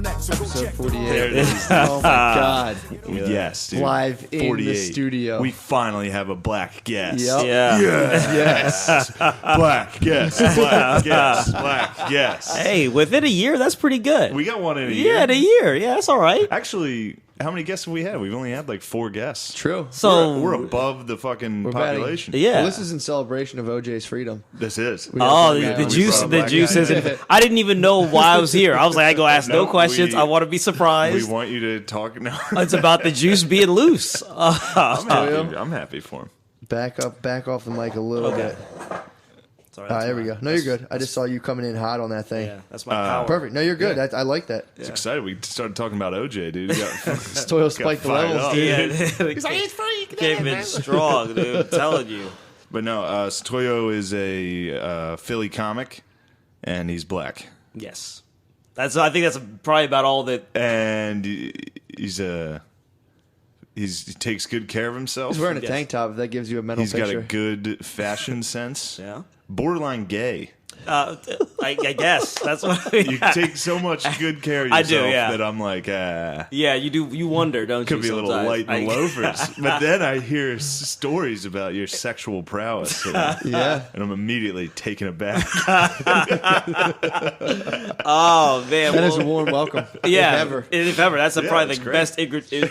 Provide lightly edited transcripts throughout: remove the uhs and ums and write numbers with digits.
Episode 48. There it is. Oh my God. Yes, dude. Live in 48. the studio. We finally have a black guest. Yep. Yeah. Yes. Black guest. Black guest. Black guest. Hey, within a year, that's pretty good. We got one in a year. Yeah, in a year. Yeah, that's all right. Actually, how many guests have we had? We've only had like 4 guests. True. So We're above the fucking We're batting. population. yeah. Well, this is in celebration of OJ's freedom. This is. Oh, We the brought juice! a The black juice guy. isn't. I didn't even know why I was here. I was like, I go ask no No, questions. we- I want to be We surprised. want you to talk now. It's about the juice being loose. I'm happy for him. Back off the mic a little Okay. bit. Sorry, There we go. No, you're good. I just saw you coming in hot on that thing. Yeah, that's my power. Perfect. No, you're good. I like that. It's excited. We started talking about OJ, dude. He got, Toyo spiked the fired levels, up. dude. Yeah, he's like, he's free. Came in strong, dude. I'm telling you. But no, Satoyo is a Philly comic, and he's black. Yes, I think that's probably about all that. And he takes good care of himself. He's wearing a Yes. tank top. If that gives you a mental He's picture. got a good fashion sense. Yeah. Borderline gay. I guess that's what I mean. You take so much good care of I yourself do, yeah. that I'm like, Yeah, you do. You wonder, don't could you? be a little sometimes? light in the loafers. But then I hear stories about your sexual prowess. Yeah. And I'm immediately taken aback. Oh man, That is a warm welcome. yeah. If ever. That's Yeah, probably that's the great. best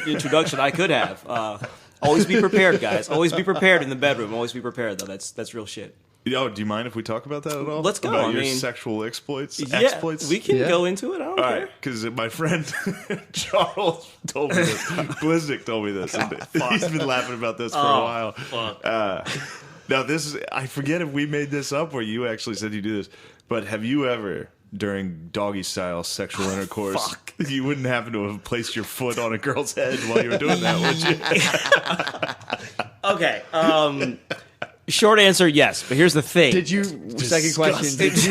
introduction I could have. Always be prepared, guys. Always be prepared in the bedroom. Always be prepared, though. That's real shit. Yo, do you mind if we talk about that at all? Let's go. About I your mean- sexual exploits? Yeah, Exploits? we can Yeah. go into it. I don't All care. right, because my friend Charles told me this. Bliznik told me this. And he's been laughing about this for a while. Fuck. Now, this is, I forget if we made this up or you actually said you do this, but have you ever, during doggy style sexual intercourse, you wouldn't happen to have placed your foot on a girl's head while you were doing that, would you? Okay. Short answer, yes. But here's the thing. Second question, did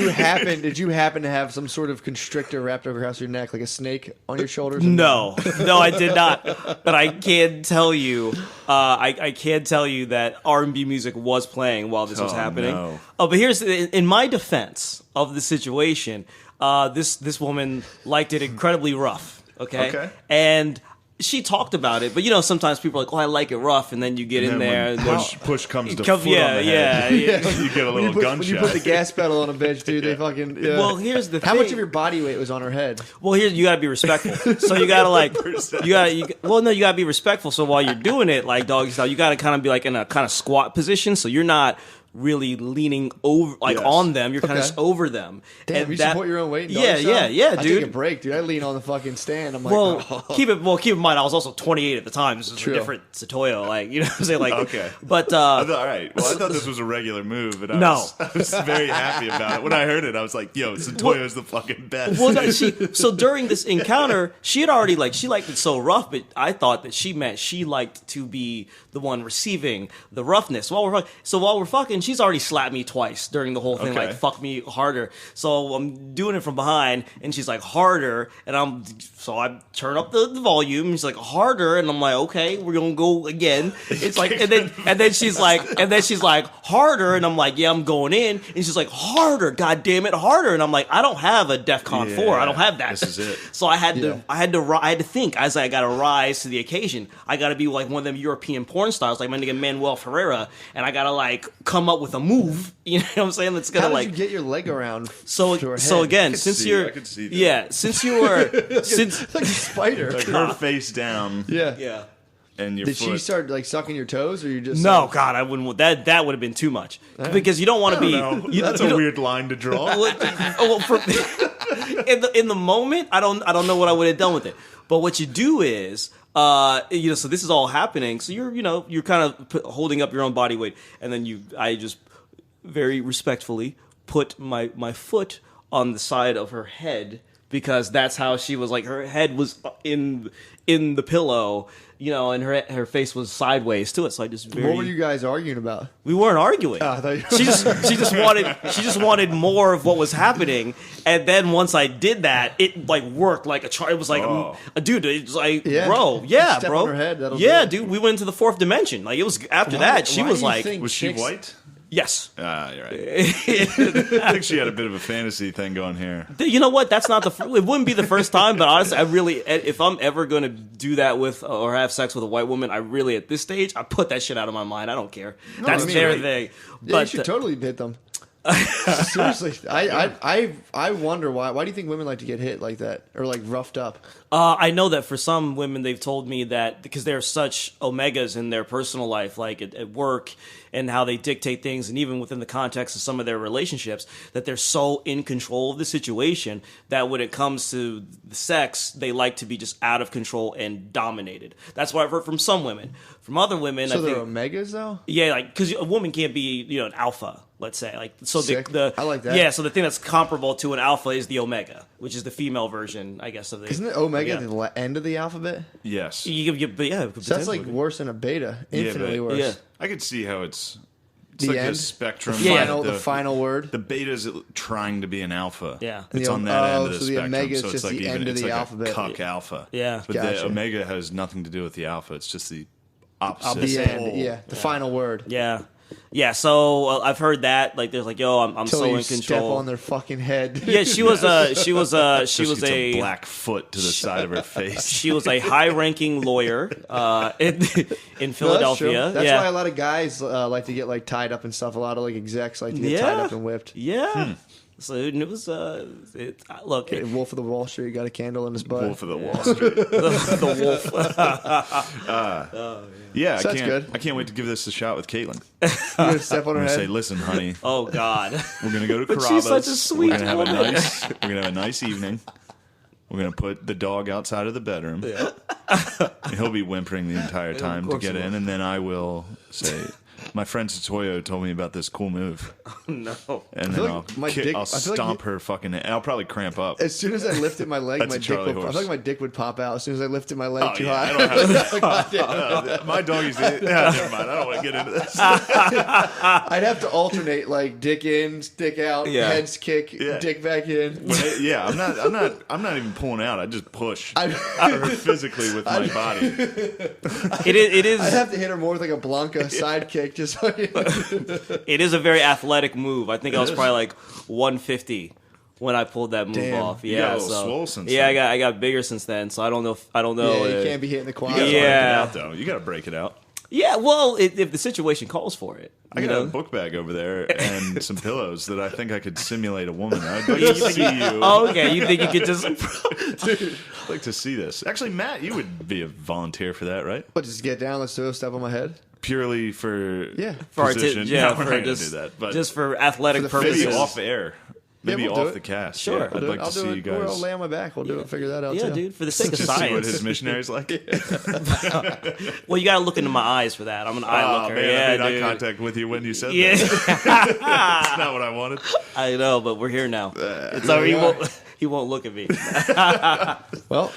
you happen to have some sort of constrictor wrapped over your neck, like a snake on your shoulders? No, I did not. But I can tell you, I can tell you that R&B music was playing while this was happening. no. Oh, but here's in my defense of the situation. This woman liked it incredibly rough. Okay. And she talked about it, but sometimes people are like, "Oh, I like it rough," and then you get in And there, when and push comes to Come- foot yeah, on the yeah, head, yeah. you get a little When gunshot. you put the gas pedal on a bitch, dude, they fucking. Yeah. Well, here's the How thing. much of your body weight was on her head? Well, here you gotta be respectful. So you gotta you gotta be respectful. So while you're doing it, like doggy style, you gotta kind of be like in a kind of squat position. So you're not really leaning over Yes. on them. You're kind of Okay. just over them. Damn, And you that- support your own weight. In Yeah, doggy style? yeah, I dude. take a break, dude. I lean on the fucking stand. I'm like, Well, oh. keep in mind, I was also 28 at the time. This is True. a different Satoyo, like what I'm saying, like Okay. But all right. Well, I thought this was a regular move, and I was very happy about it. When I heard it, I was like, "Yo, Satoyo's the fucking best." well, no, so during this encounter, she had already she liked it so rough, but I thought that she meant she liked to be the one receiving the roughness. While we're fucking, she's already slapped me twice during the whole thing, Okay. like fuck me harder. So I'm doing it from behind, and she's like harder, and I turn up the volume. And she's like harder, and I'm like, okay, we're gonna go again. It's like, and then she's like harder, and I'm like, yeah, I'm going in, and she's like harder, god damn it, harder, and I'm like, I don't have a DEFCON 4, I don't have that. This is it. So I had to think. I was like, I gotta rise to the occasion. I gotta be like one of them European porn stars, like my nigga Manuel Ferreira, and I gotta like come up with a move. You know what I'm saying? That's gonna How did like you get your leg around? so to her so head? again, could since see- you're I could see that. yeah, since you were since It's like a spider. Like her face down, Yeah. yeah. and your Did foot. she start like sucking your toes, or you just No, God, I wouldn't. That would have been too much because you don't want to be. No, You, that's you a don't- weird line to draw. well, in the moment, I don't know what I would have done with it. But what you do is, so this is all happening. So you're kind of holding up your own body weight, and then I just very respectfully put my foot on the side of her head because that's how she was, like, her head was in the pillow, and her face was sideways to it. So I just What were you guys arguing about? we weren't arguing. I thought you- She just wanted more of what was happening, and then once I did that, it like worked like a charm. It was like, dude, it's like, Yeah. bro, yeah, Step bro, on her head, that'll yeah, do it. dude. We went into the 4th dimension. Like it was after that. She Why was do you like, think Was she chicks- white? Yes. You're right. I think she had a bit of a fantasy thing going here. You know what? That's not it wouldn't be the first time, but honestly, if I'm ever going to do that with or have sex with a white woman, I really, at this stage, I put that shit out of my mind. I don't care. That's their thing. Yeah, But you should totally hit them. Seriously, I wonder why. Why do you think women like to get hit like that or like roughed up? I know that for some women, they've told me that because they're such omegas in their personal life, like at work, and how they dictate things, and even within the context of some of their relationships, that they're so in control of the situation that when it comes to the sex, they like to be just out of control and dominated. That's what I've heard from some women. From other women, So I they're think, omegas though. yeah, like because a woman can't be an alpha. Let's say, like, so Sick. I like that. Yeah, so the thing that's comparable to an alpha is the omega, which is the female version, I guess, of the. Isn't it omega yeah. the end of the alphabet? Yes. But yeah, So that's like worse than a beta. Infinitely worse. Yeah. I could see how it's The like end? the spectrum. Yeah. like The final word. The beta's trying to be an alpha. Yeah. It's The on that end of the so the spectrum. omega is so it's just like the even end of it's the like alphabet. a cuck alpha. Yeah. But Gotcha. the omega has nothing to do with the alpha. It's just the opposite. The end. pole. Yeah. The final word. Yeah. Yeah, so I've heard that. Like, there's like, yo, I'm Until so you in step control. on their fucking head. Yeah, she was Just gets a black foot to the side of her face. she was a high-ranking lawyer in No, that's Philadelphia. true. That's yeah. why a lot of guys like to get like tied up and stuff. A lot of like execs like to get Yeah. tied up and whipped. Yeah. So it was look, Wolf of the Wall Street got a candle in his butt. Wolf of the Wall Street. the wolf. Yeah, So that's good. I can't wait to give this a shot with Caitlin. You gonna step on I'm her gonna say, head. listen, honey, Oh God. we're gonna go to But Carrabba's. she's such a sweet we're gonna have woman. we're gonna have a nice evening. We're gonna put the dog outside of the bedroom. And he'll be whimpering the entire time to course get he in, and then I will say, "My friend Satoyo told me about this cool move," No. and feel then like my dick- I'll I feel like stomp her fucking. I'll probably cramp up. As soon as I lifted my leg, That's my a dick Charlie would. I horse. feel like my dick would pop out as soon as I lifted my leg Oh, too yeah, high. I don't have God damn. My doggy's. Yeah, never mind. I don't want to get into this. I'd have to alternate like dick in, dick out, Yeah. heads kick, Yeah. dick back in. Yeah, I'm not even pulling out. I just push I'd, her physically with my body. It is I'd have to hit her more with like a Blanca side kick, just so it is a very athletic move. I think I was probably like 150 when I pulled that move Damn. off. You Yeah, got a little so swole since yeah, then. I got bigger since then. So I don't know. Yeah, you can't be hitting the quad. You gotta Yeah. break it out, though. You got to break it out. Yeah, well, if the situation calls for it, I you got a know? book bag over there and some pillows that I think I could simulate a woman. I'd like to see you. Oh, okay. You think you could just? I'd like to see this. Actually, Matt, you would be a volunteer for that, right? But just get down. Let's do a step on my head. Purely for Yeah. For position. yeah, No, we're for not gonna just do that. But just for athletic For the purposes. maybe off air. Maybe we'll do off it. the cast. Sure. Yeah, We'll I'd like I'll to do see it. you guys. Or I'll lay on my back. We'll do it. Figure that out Yeah, too. dude. For the sake of See what science. his missionary's like. Well, you got to look into my eyes for that. I'm an eye Oh looker. man, Yeah, I made dude. eye contact with you when you said Yeah, that. That's not what I wanted. I know, but we're here now. It's already, he won't look at me. Well,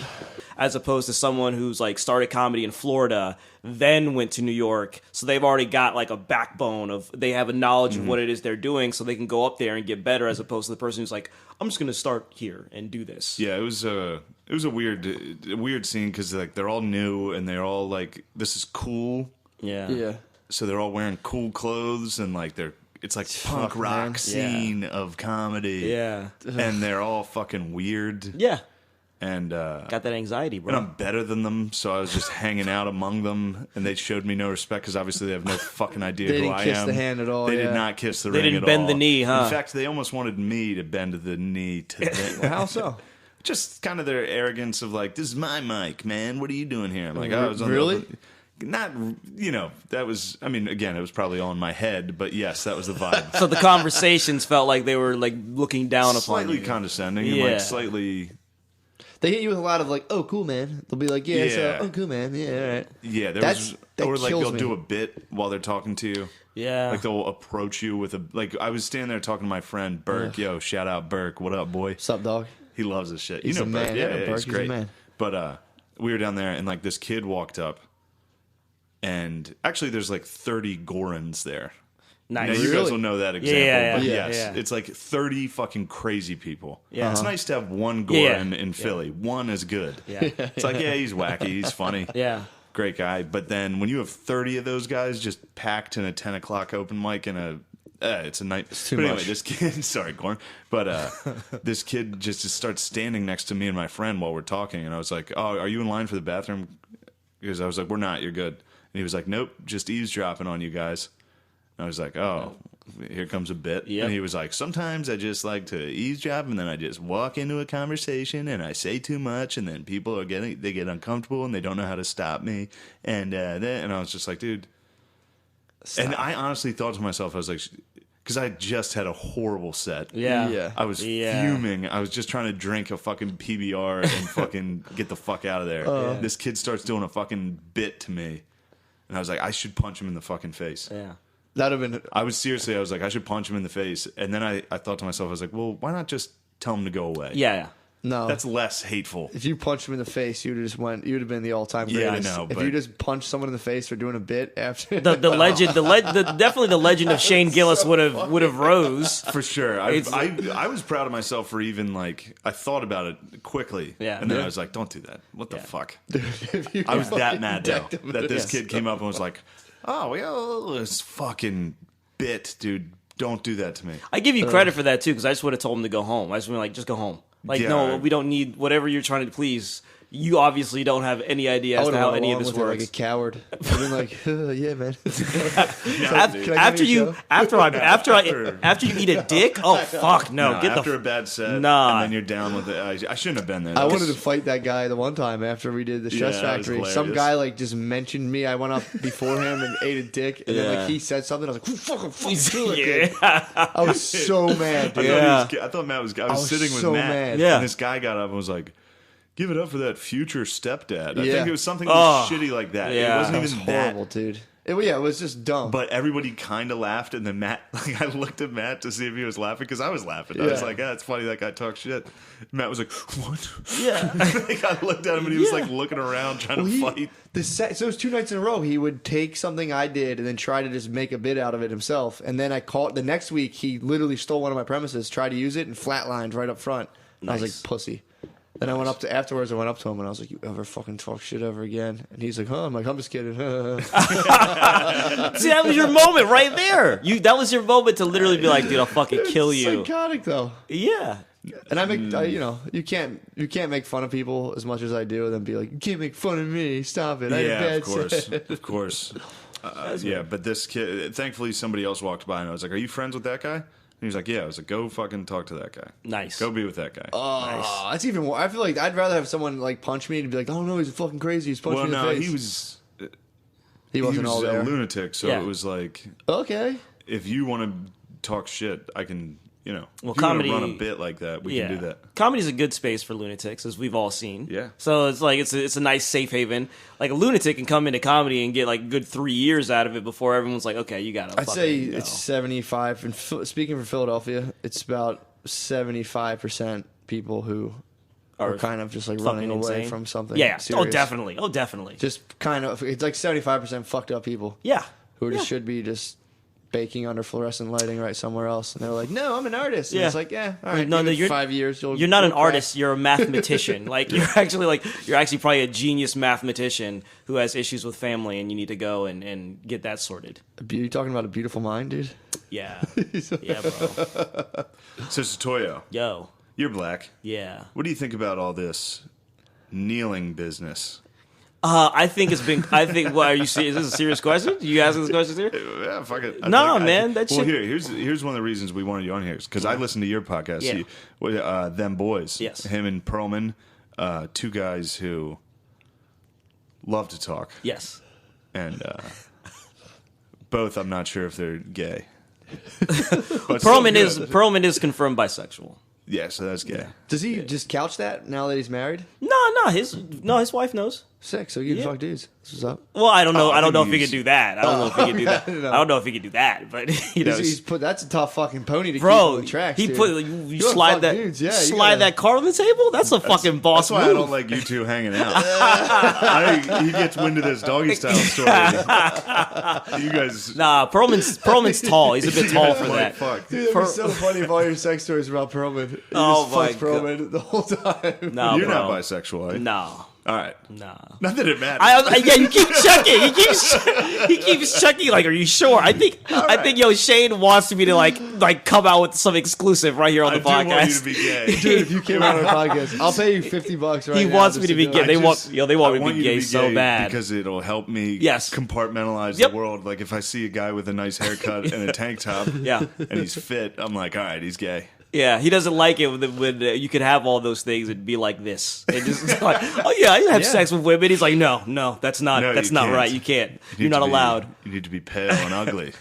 As opposed to someone who's like started comedy in Florida, then went to New York, so they've already got like a backbone of they have a knowledge of what it is they're doing, so they can go up there and get better. As opposed to the person who's like, I'm just gonna start here and do this. Yeah, it was a weird scene because like they're all new and they're all like, this is cool. Yeah. yeah. So they're all wearing cool clothes and like it's like punk Fuck, rock man. scene of comedy. Yeah. And they're all fucking weird. Yeah. And Got that anxiety, bro. and I'm better than them, so I was just hanging out among them, and they showed me no respect because obviously they have no fucking idea They who didn't I kiss am. the hand at all, They yeah. did not kiss the They ring didn't at bend all. the knee, huh? In fact, they almost wanted me to bend the knee to them. How so? Just kind of their arrogance of like, this is my mic, man. What are you doing here? I'm like, oh, I was on Really? not, that was, I mean, again, it was probably all in my head, but yes, that was the vibe. So the conversations felt like they were like looking down upon Slightly you. condescending and Yeah. like slightly, They hit you with a lot of like, "Oh, cool, man." They'll be like, "Yeah, Yeah. so, oh, cool, man. Yeah, all right." yeah, there That's- was, that or like kills they'll me. do a bit while they're talking to you. Yeah. Like they'll approach you with like I was standing there talking to my friend Burke. Yo, shout out Burke. What up, boy? What's up, dog? He loves this shit. He's you a know Burke. man. Yeah, Yeah, yeah, Burke, he's he's a great. man. But we were down there and like this kid walked up, and actually there's like 30 Gorans there. Nice. Now you guys Really? will know that example, yeah, but yeah. yes, Yeah. it's like 30 fucking crazy people. Yeah. It's nice to have one Yeah. Goran in Philly. One is good. Yeah. It's like, yeah, he's wacky, he's funny. Yeah. Great guy. But then when you have 30 of those guys just packed in a 10 o'clock open mic in a It's a night. too But anyway, much. this kid, sorry, Gorn, but this kid just starts standing next to me and my friend while we're talking, and I was like, "Oh, are you in line for the bathroom?" Because I was like, "We're not. You're good." And he was like, "Nope, just eavesdropping on you guys." And I was like, "Oh, here comes a bit." Yep. And he was like, "Sometimes I just like to eavesdrop, and then I just walk into a conversation, and I say too much, and then people they get uncomfortable, and they don't know how to stop me." And I was just like, "Dude." And I honestly thought to myself, I was like, because I just had a horrible set. Yeah. I was fuming. I was just trying to drink a fucking PBR and fucking get the fuck out of there. This kid starts doing a fucking bit to me. And I was like, I should punch him in the fucking face. Yeah. That'd have been. I was like, I should punch him in the face. And then I thought to myself, I was like, well, why not just tell him to go away? Yeah. No. That's less hateful. If you punched him in the face, you'd have just went. You'd have been the all-time Yeah, I greatest. know, If but- you just punched someone in the face for doing a bit after The legend, definitely the legend of Shane Gillis would have rose. For sure. I was proud of myself for even, like, I thought about it quickly. Yeah. And then Yeah. I was like, don't do that. What the fuck? If you I was that fucking mad, though, decked him. that this Yes. kid came up and was like, oh, yeah, this fucking bit, dude. Don't do that to me. I give you credit for that too, because I just would have told him to go home. I just would be like, just go home. Like, Yeah. no, we don't need whatever you're trying to please. You obviously don't have any idea I as would to have how went any of along this with it works. like a coward. I've been like, yeah, man. After you eat a dick, oh fuck no, No, get after the a bad set, Nah. and then you're down with it. I shouldn't have been there. I wanted to fight that guy the one time after we did the Stress Yeah, that was Factory. Some hilarious. guy like just mentioned me. I went up before him and ate a dick, and then Yeah. like he said something. I was like, fucking kill it, yeah. kid. I was so mad, dude. I thought Matt was. I was was sitting with so Matt, mad. Yeah. and this guy got up and was like, "Give it up for that future stepdad." I Yeah. think it was something Oh. shitty like that. Yeah. It wasn't That was even horrible, that. dude. It was just dumb. But everybody kind of laughed, and then Matt, like, I looked at Matt to see if he was laughing because I was laughing. I was Yeah. like, "Yeah, it's funny that guy talks shit." Matt was like, "What?" Yeah. Like, I looked at him, and he was Yeah. like looking around trying to fight. So it was 2 nights in a row. He would take something I did and then try to just make a bit out of it himself. And then I caught the next week. He literally stole one of my premises, tried to use it, and flatlined right up front. And I was Nice. like, pussy. Then I went up to afterwards. I went up to him and I was like, "You ever fucking talk shit ever again?" And he's like, "Huh?" I'm like, "I'm just kidding." See, that was your moment right there. That was your moment to literally be like, dude, I'll fucking kill It's you. psychotic though. Yeah. And I make, you can't make fun of people as much as I do, and then be like, "You can't make fun of me. Stop it." I had a Yeah, bad of course, set." of course. Yeah, but this kid, thankfully, somebody else walked by, and I was like, "Are you friends with that guy?" And he was like, "Yeah." I was like, "Go fucking talk to that guy. Nice. Go be with that guy." Oh, that's even more. I feel like I'd rather have someone like punch me and be like, "Oh no, he's fucking crazy. He's punching well, me in no, the face." he wasn't was all a there. lunatic, so Yeah. it was like, Okay. if you want to talk shit, I can. You know, Well, if you comedy- want to run a bit like that, we can do that. Comedy's a good space for lunatics, as we've all seen. Yeah. So it's like it's a nice safe haven. Like a lunatic can come into comedy and get like a good 3 years out of it before everyone's like, okay, you gotta. I'd say it's 75. And speaking for Philadelphia, it's about 75% people who are kind of just like running fucking away insane. from something. Yeah. serious. Oh, definitely. Oh, definitely. Just kind of, it's like 75% fucked up people yeah. who just Yeah. should be just baking under fluorescent lighting right somewhere else. And they're like, "No, I'm an artist." And Yeah. it's like, yeah, all right, No, give no, it you're 5 years. You're not an you'll crack. artist. You're a mathematician. you're actually probably a genius mathematician who has issues with family, and you need to go and get that sorted. You talking about a beautiful mind, dude? Yeah. Yeah, bro. So, Satoyo, Yo. you're black. Yeah. What do you think about all this kneeling business? I think it's been. I think. What are you? Is this a serious question? You asking this question here? Yeah, fuck it. No, man, that well, shit- here's one of the reasons we wanted you on here because I listened to your podcast. Yeah. Them Boys. Yes. Him and Perlman, two guys who love to talk, Yes. and both I'm not sure if they're gay. Perlman is confirmed bisexual. Yeah, so that's gay. Does he just couch that now that he's married? No, his wife knows. Sick. So you can Yeah. fuck dudes. This is up. Well, I don't know. Oh, I I don't know if think he could do that. I don't know if he could do that. no. I don't know if he could do that. But you know, He's put. That's a tough fucking pony to keep bro, on the tracks. he dude. put you wanna slide fuck that dudes, yeah, you slide gotta- that car on the table. That's a fucking boss That's why move. I don't like you two hanging out. He gets wind of this doggy style story. You guys. Nah, Perlman's tall. He's a bit you tall guys for might that. Fuck. Dude, that'd be so funny if all your sex stories were about Perlman. You Oh just my fucked Perlman the whole time. No, You're bro. not bisexual, eh? No. All right. Nah. Not that it matters. Yeah, you keep checking. He keeps checking. Like, are you sure? I think yo, Shane wants me to like come out with some exclusive right here on the podcast. I do want you to be gay. Dude, if you came on our podcast, I'll pay you $50 right now. He wants me to be gay. They want me to be gay so bad because it'll help me compartmentalize the world. Like if I see a guy with a nice haircut and a tank top, and he's fit, I'm like, all right, he's gay. Yeah, he doesn't like it when you could have all those things and be like this. And just like, oh yeah, I have sex with women. He's like, no, that's not right. You can't. You're not allowed. You need to be pale and ugly.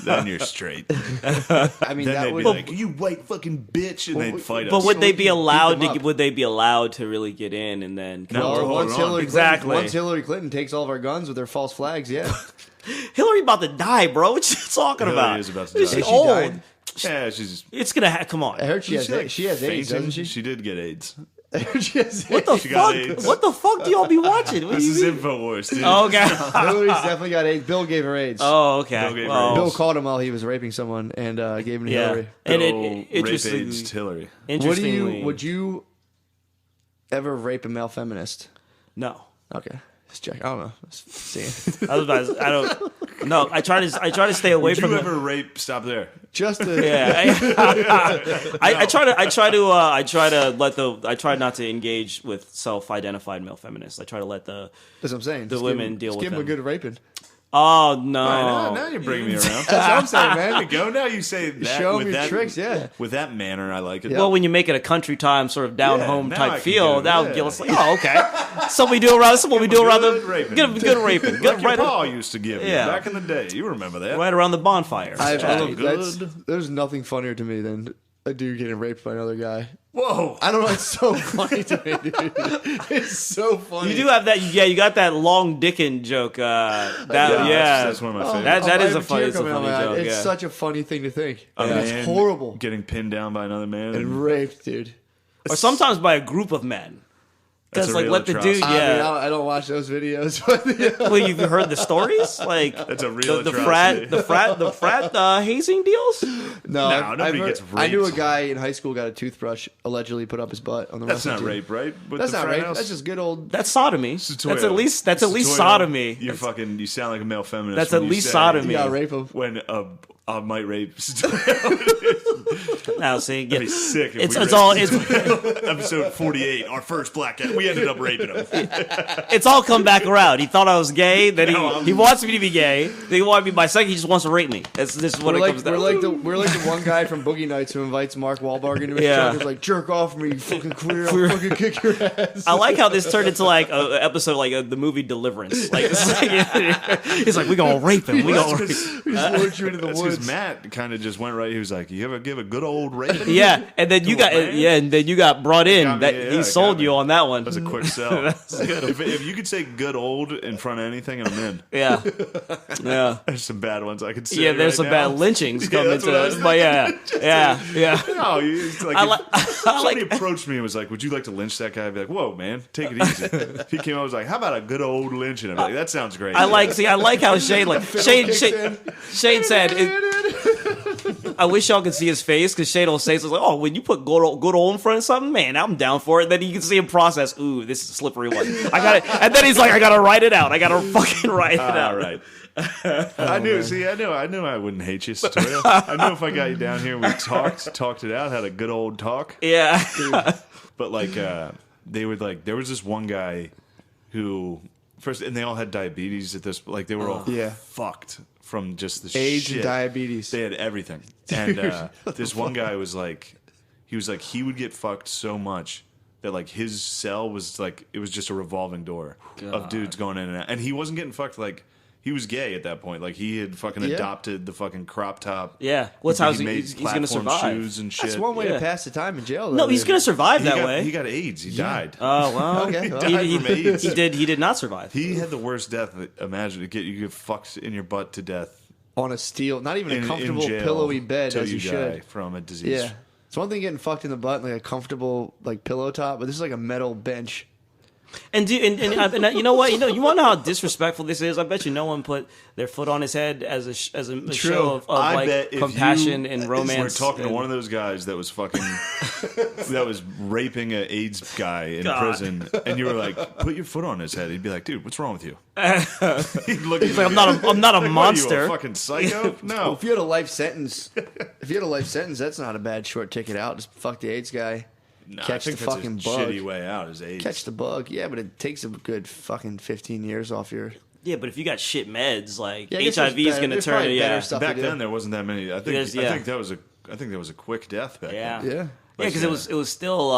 Then you're straight. I mean, then that they'd would be like, you white fucking bitch, and they'd fight us. But would they be allowed them to? up. Would they be allowed to really get in and then? No, once Hillary Exactly. once Hillary Clinton takes all of our guns with their false flags, yeah. Hillary about to die, bro. What you talking Hillary about? is about to die. She's She old. died? Yeah, she's. It's gonna come on. I heard she has AIDS, fainting. doesn't she? She did get AIDS. I heard she has What the AIDS. She got fuck? AIDS. What the fuck do y'all be watching? What This do is you mean? InfoWars, dude. Oh, okay. Hillary's definitely got AIDS. Bill gave her AIDS. Oh, okay. Bill gave her Well, AIDS. Bill caught him while he was raping someone and gave him to yeah. Hillary. And Bill it rape interestingly, aged Hillary. interestingly, Would you ever rape a male feminist? no. Okay. Just check. I don't know. Just seeing. I was about to, I don't. No, I try to stay away Would from you it. ever rape? Stop there. Just to, Yeah, I try not to engage with self-identified male feminists. I try to let the that's what I'm saying. the Just women give deal him, with give him a them. good raping. Oh no! All right, now you're bringing me around. That's what I'm saying, man. There you go. Now you say that Show with me your that tricks, yeah. With that manner, I like it. Well, when you make it a country time sort of down home now I type can feel, do it, now yeah. it's like, oh, okay. So we do around Good the raping. good raping, like good, your right, pa used to give you Yeah. back in the day. You remember that? right around the bonfire. look There's nothing funnier to me than a dude getting raped by another guy. Whoa! I don't know. It's so funny to me, dude. It's so funny. You do have that, yeah. You got that long dickin' joke. That's one of my favorites. That I is have a funny tear coming out of my eye. joke. It's Yeah. such a funny thing to think. A And it's man horrible. Getting pinned down by another man. And raped, dude. Or sometimes by a group of men. That's Because a like real let the dude, atrocity. I mean, yeah. I don't watch those videos, but yeah. Well, you've heard the stories, like That's a real the atrocity. frat hazing deals. No, nobody I've heard- gets I knew a raped. guy in high school got a toothbrush allegedly put up his butt on the That's wrestling not team. rape, right? With That's the not frat rape. house? That's just good old. That's sodomy. Toyo. That's at least Toyo. sodomy. You're fucking. You sound like a male feminist. That's when at you least say sodomy. You gotta rape him. When I might rape. Now see, That'd be sick. If it's we it's all raped- it's episode 48, our first black guy. We ended up raping him. it's all come back around. He thought I was gay. Then No, I'm- he wants me to be gay. Then he wants me bisexual. He just wants to rape me. This is what We're it comes down. we're like the one guy from Boogie Nights who invites Mark Wahlberg into his Yeah. truck. He's like, jerk off me, you fucking queer. I'll fucking kick your ass. I like how this turned into like an episode like the movie Deliverance. Like, it's like we gonna rape him. We gonna rape him. We just lured you into the That's because woods. Matt kind of just went right. He was like, "You ever give a good old raping?" Yeah, and then you got man. and then you got brought in. got me, That yeah, he it sold got you me. on that one. That's a quick sell. If you could say "good old" in front of anything, I'm in. Yeah, yeah. There's some bad ones I could say. Yeah, there's right some now. bad lynchings coming that's what I was to, but yeah. No, it's like I if like- I somebody like- approached me and was like, "Would you like to lynch that guy?" I'd be like, "Whoa, man, take it easy." He came out and was like, "How about a good old lynching?" I'd be like, "That sounds great." I like how Shane Shane said. I wish y'all could see his face because Shane will say something like, "Oh, when you put good old in front of something, man, I'm down for it." Then you can see him process. Ooh, this is a slippery one. I got it, and then he's like, "I gotta write it out. I gotta fucking write it out." All right. I knew. man. See, I knew I wouldn't hate you, Satoya. I knew if I got you down here, we talked it out, had a good old talk. Yeah. But like, they would like. There was this one guy who first, and they all had diabetes at this. Like, they were all Yeah. fucked from just the AIDS shit. and diabetes. They had everything. And this one guy was like, he would get fucked so much that like his cell was like, it was just a revolving door of dudes going in and out. And he wasn't getting fucked like. He was gay at that point. Like, he had fucking adopted the fucking crop top. Yeah. What's how He made he's going to platform survive? shoes and shit. That's one way Yeah. to pass the time in jail. Though, No, he's dude. going to survive that way. He got AIDS. He died. Oh well. Okay, well. He, Died from AIDS. he did not survive. He had the worst death. Imagine you get fucked in your butt to death on a steel, not even in a comfortable, jail pillowy bed till as you die should. from a disease. Yeah, it's one thing getting fucked in the butt, like a comfortable like pillow top, but this is like a metal bench. And you know what? You want to know how disrespectful this is? I bet you no one put their foot on his head as a show of I bet like if compassion you and romance. We're talking to one of those guys that was fucking that was raping an AIDS guy in prison, and you were like, "Put your foot on his head." He'd be like, "Dude, what's wrong with you?" He'd look He's like, "I'm not a like, monster." What are you, a fucking psycho? No. If you had a life sentence, that's not a bad short ticket out. Just fuck the AIDS guy. No, Catch I think the that's fucking a bug. shitty way out is AIDS. Catch the bug. Yeah, but it takes a good fucking 15 years off your. Yeah, but if you got shit meds, like Yeah, I guess HIV is there's going to there's turn. probably better Yeah, stuff Back to do. then, there wasn't that many. I think that was a quick death back yeah, then. Yeah. Yeah, because it was still